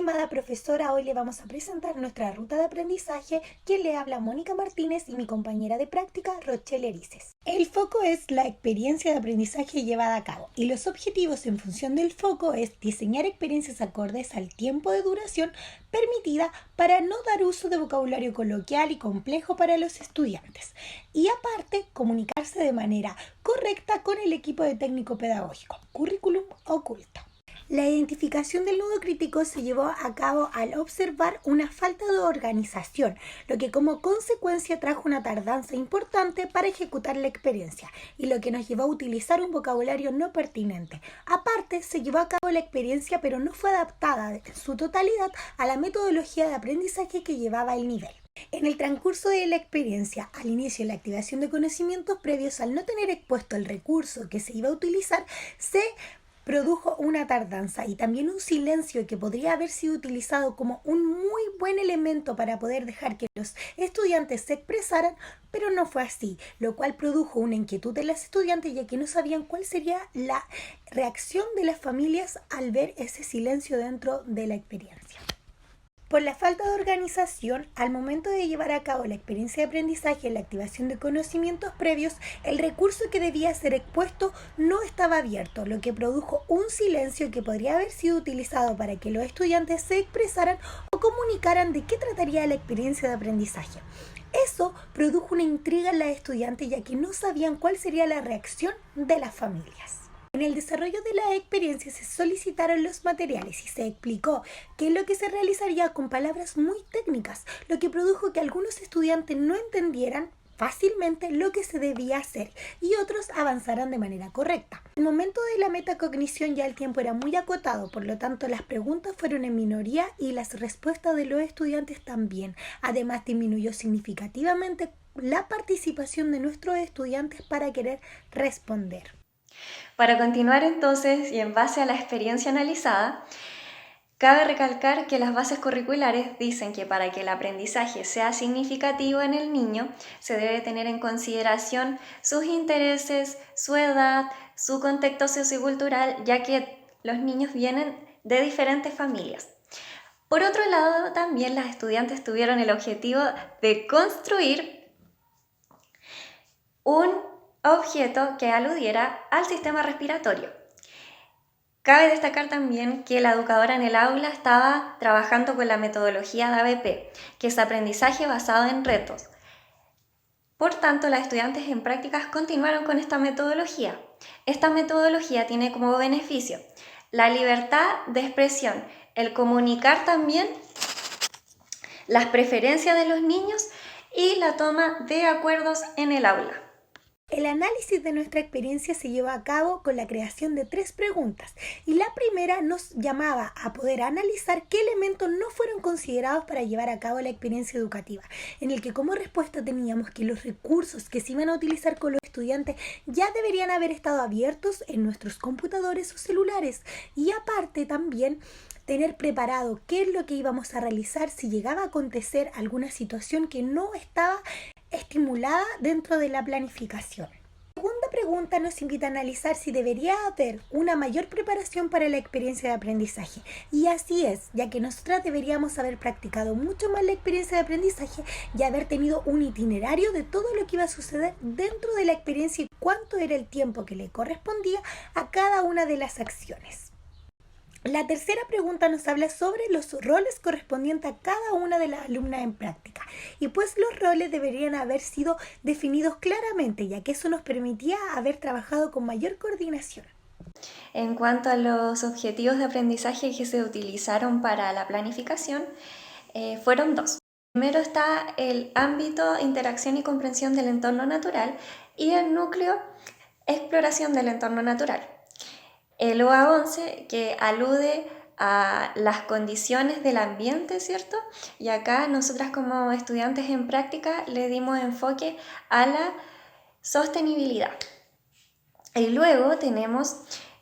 estimada profesora, hoy le vamos a presentar nuestra ruta de aprendizaje. Quien le habla, Mónica Martínez, y mi compañera de práctica, Rochelle Erices. El foco es la experiencia de aprendizaje llevada a cabo y los objetivos en función del foco es diseñar experiencias acordes al tiempo de duración permitida para no dar uso de vocabulario coloquial y complejo para los estudiantes y aparte comunicarse de manera correcta con el equipo de técnico pedagógico, currículum oculto. La identificación del nudo crítico se llevó a cabo al observar una falta de organización, lo que como consecuencia trajo una tardanza importante para ejecutar la experiencia y lo que nos llevó a utilizar un vocabulario no pertinente. Aparte, se llevó a cabo la experiencia pero no fue adaptada en su totalidad a la metodología de aprendizaje que llevaba el nivel. En el transcurso de la experiencia, al inicio de la activación de conocimientos previos, al no tener expuesto el recurso que se iba a utilizar, se produjo una tardanza y también un silencio que podría haber sido utilizado como un muy buen elemento para poder dejar que los estudiantes se expresaran, pero no fue así, lo cual produjo una inquietud de las estudiantes ya que no sabían cuál sería la reacción de las familias al ver ese silencio dentro de la experiencia. Por la falta de organización, al momento de llevar a cabo la experiencia de aprendizaje en la activación de conocimientos previos, el recurso que debía ser expuesto no estaba abierto, lo que produjo un silencio que podría haber sido utilizado para que los estudiantes se expresaran o comunicaran de qué trataría la experiencia de aprendizaje. Eso produjo una intriga en las estudiantes ya que no sabían cuál sería la reacción de las familias. En el desarrollo de la experiencia se solicitaron los materiales y se explicó qué es lo que se realizaría con palabras muy técnicas, lo que produjo que algunos estudiantes no entendieran fácilmente lo que se debía hacer y otros avanzaran de manera correcta. En el momento de la metacognición ya el tiempo era muy acotado, por lo tanto las preguntas fueron en minoría y las respuestas de los estudiantes también. Además disminuyó significativamente la participación de nuestros estudiantes para querer responder. Para continuar entonces y en base a la experiencia analizada, cabe recalcar que las bases curriculares dicen que para que el aprendizaje sea significativo en el niño se debe tener en consideración sus intereses, su edad, su contexto sociocultural, ya que los niños vienen de diferentes familias. Por otro lado, también las estudiantes tuvieron el objetivo de construir un objeto que aludiera al sistema respiratorio. Cabe destacar también que la educadora en el aula estaba trabajando con la metodología de ABP, que es aprendizaje basado en retos. Por tanto, las estudiantes en prácticas continuaron con esta metodología. Esta metodología tiene como beneficio la libertad de expresión, el comunicar también las preferencias de los niños y la toma de acuerdos en el aula. El análisis de nuestra experiencia se llevó a cabo con la creación de 3 preguntas y la primera nos llamaba a poder analizar qué elementos no fueron considerados para llevar a cabo la experiencia educativa, en el que como respuesta teníamos que los recursos que se iban a utilizar con los estudiantes ya deberían haber estado abiertos en nuestros computadores o celulares y aparte también tener preparado qué es lo que íbamos a realizar si llegaba a acontecer alguna situación que no estaba estimulada dentro de la planificación. La segunda pregunta nos invita a analizar si debería haber una mayor preparación para la experiencia de aprendizaje. Y así es, ya que nosotras deberíamos haber practicado mucho más la experiencia de aprendizaje y haber tenido un itinerario de todo lo que iba a suceder dentro de la experiencia y cuánto era el tiempo que le correspondía a cada una de las acciones. La tercera pregunta nos habla sobre los roles correspondientes a cada una de las alumnas en práctica. Y pues los roles deberían haber sido definidos claramente, ya que eso nos permitía haber trabajado con mayor coordinación. En cuanto a los objetivos de aprendizaje que se utilizaron para la planificación, fueron 2. Primero está el ámbito, interacción y comprensión del entorno natural y el núcleo, exploración del entorno natural. El OA11 que alude a las condiciones del ambiente, ¿cierto? Y acá nosotras como estudiantes en práctica le dimos enfoque a la sostenibilidad. Y luego tenemos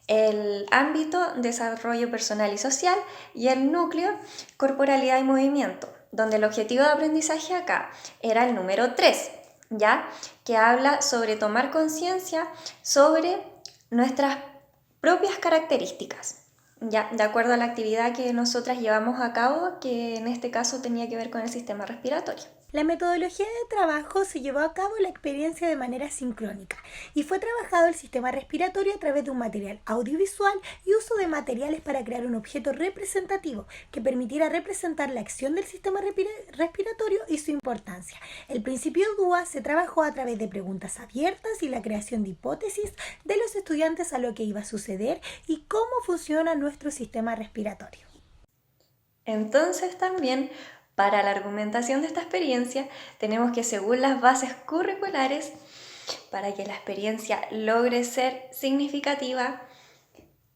el ámbito desarrollo personal y social y el núcleo corporalidad y movimiento, donde el objetivo de aprendizaje acá era el número 3, ¿ya? Que habla sobre tomar conciencia sobre nuestras propias características, Ya, de acuerdo a la actividad que nosotras llevamos a cabo, que en este caso tenía que ver con el sistema respiratorio. La metodología de trabajo se llevó a cabo la experiencia de manera sincrónica y fue trabajado el sistema respiratorio a través de un material audiovisual y uso de materiales para crear un objeto representativo que permitiera representar la acción del sistema respiratorio y su importancia. El principio DUA se trabajó a través de preguntas abiertas y la creación de hipótesis de los estudiantes a lo que iba a suceder y cómo funciona nuestro sistema respiratorio. Entonces también, para la argumentación de esta experiencia, tenemos que, según las bases curriculares, para que la experiencia logre ser significativa,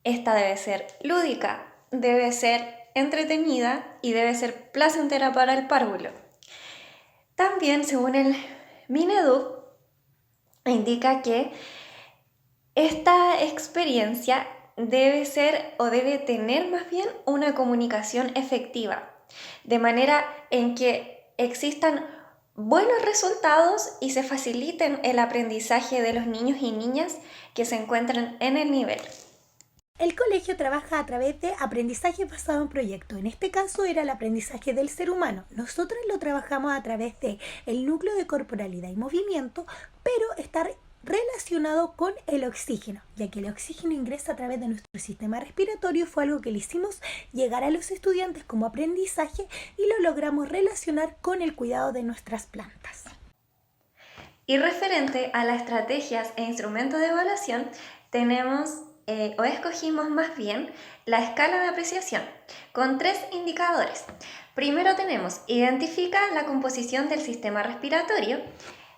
esta debe ser lúdica, debe ser entretenida y debe ser placentera para el párvulo. También, según el Minedu, indica que esta experiencia debe ser o debe tener más bien una comunicación efectiva, de manera en que existan buenos resultados y se faciliten el aprendizaje de los niños y niñas que se encuentran en el nivel. El colegio trabaja a través de aprendizaje basado en proyectos. En este caso era el aprendizaje del ser humano. Nosotros lo trabajamos a través de el núcleo de corporalidad y movimiento, pero está relacionado con el oxígeno, ya que el oxígeno ingresa a través de nuestro sistema respiratorio. Fue algo que le hicimos llegar a los estudiantes como aprendizaje y lo logramos relacionar con el cuidado de nuestras plantas. Y referente a las estrategias e instrumentos de evaluación, tenemos o escogimos más bien la escala de apreciación con 3 indicadores. Primero tenemos identifica la composición del sistema respiratorio.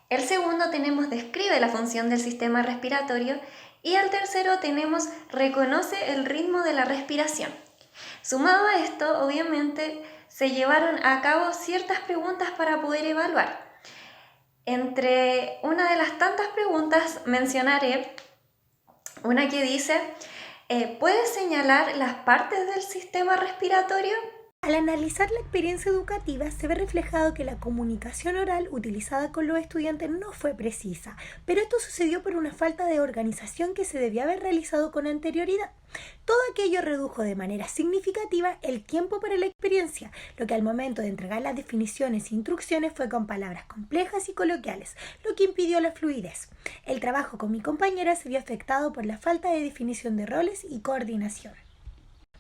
El segundo tenemos describe la función del sistema respiratorio. Y el tercero tenemos reconoce el ritmo de la respiración. Sumado a esto, obviamente, se llevaron a cabo ciertas preguntas para poder evaluar. Entre una de las tantas preguntas mencionaré una que dice, ¿puedes señalar las partes del sistema respiratorio? Al analizar la experiencia educativa se ve reflejado que la comunicación oral utilizada con los estudiantes no fue precisa, pero esto sucedió por una falta de organización que se debía haber realizado con anterioridad. Todo aquello redujo de manera significativa el tiempo para la experiencia, lo que al momento de entregar las definiciones e instrucciones fue con palabras complejas y coloquiales, lo que impidió la fluidez. El trabajo con mi compañera se vio afectado por la falta de definición de roles y coordinación.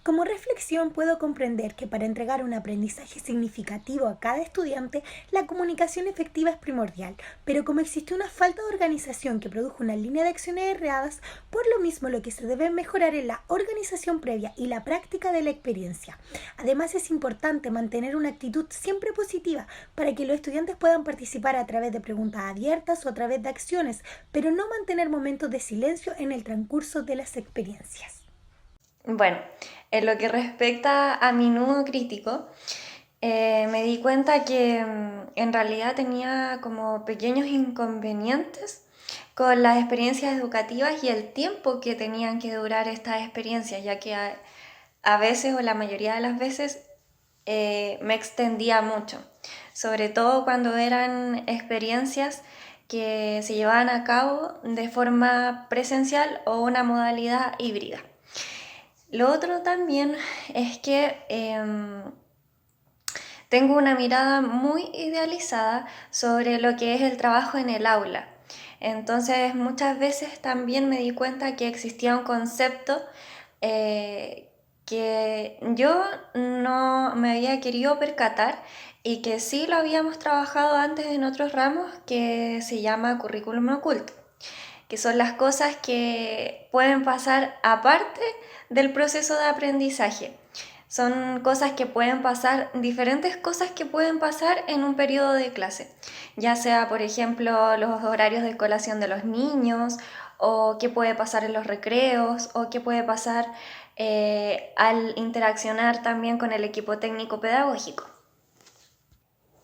Como reflexión puedo comprender que para entregar un aprendizaje significativo a cada estudiante, la comunicación efectiva es primordial, pero como existe una falta de organización que produjo una línea de acciones erradas, por lo mismo lo que se debe mejorar es la organización previa y la práctica de la experiencia. Además es importante mantener una actitud siempre positiva para que los estudiantes puedan participar a través de preguntas abiertas o a través de acciones, pero no mantener momentos de silencio en el transcurso de las experiencias. Bueno, en lo que respecta a mi nudo crítico, me di cuenta que en realidad tenía como pequeños inconvenientes con las experiencias educativas y el tiempo que tenían que durar estas experiencias, ya que a veces o la mayoría de las veces me extendía mucho, sobre todo cuando eran experiencias que se llevaban a cabo de forma presencial o una modalidad híbrida. Lo otro también es que tengo una mirada muy idealizada sobre lo que es el trabajo en el aula. Entonces muchas veces también me di cuenta que existía un concepto que yo no me había querido percatar y que sí lo habíamos trabajado antes en otros ramos, que se llama currículum oculto, que son las cosas que pueden pasar aparte del proceso de aprendizaje. Son cosas que pueden pasar, diferentes cosas que pueden pasar en un periodo de clase, ya sea, por ejemplo, los horarios de colación de los niños, o qué puede pasar en los recreos, o qué puede pasar al interaccionar también con el equipo técnico pedagógico.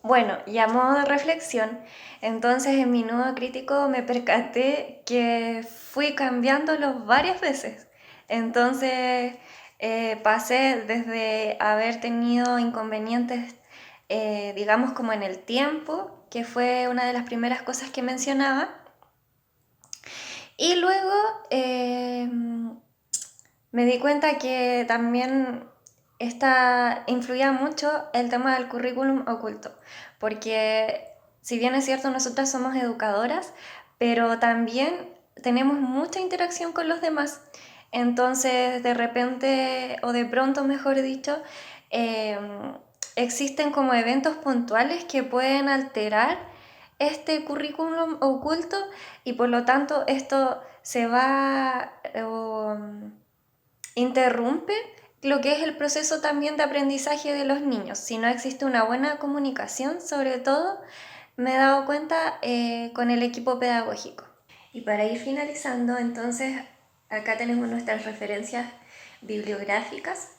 Bueno, y a modo de reflexión, entonces en mi nudo crítico me percaté que fui cambiándolo varias veces. Entonces pasé desde haber tenido inconvenientes, digamos como en el tiempo, que fue una de las primeras cosas que mencionaba, y luego Me di cuenta que también influía mucho el tema del currículum oculto, porque si bien es cierto, nosotras somos educadoras, pero también tenemos mucha interacción con los demás. Entonces, de repente, o de pronto, mejor dicho, eh, existen como eventos puntuales que pueden alterar este currículum oculto y por lo tanto esto se va interrumpe lo que es el proceso también de aprendizaje de los niños. Si no existe una buena comunicación, sobre todo, me he dado cuenta con el equipo pedagógico. Y para ir finalizando, entonces, acá tenemos nuestras referencias bibliográficas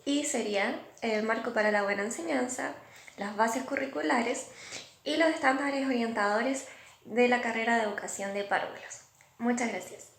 y serían el marco para la buena enseñanza, las bases curriculares y los estándares orientadores de la carrera de educación de párvulos. Muchas gracias.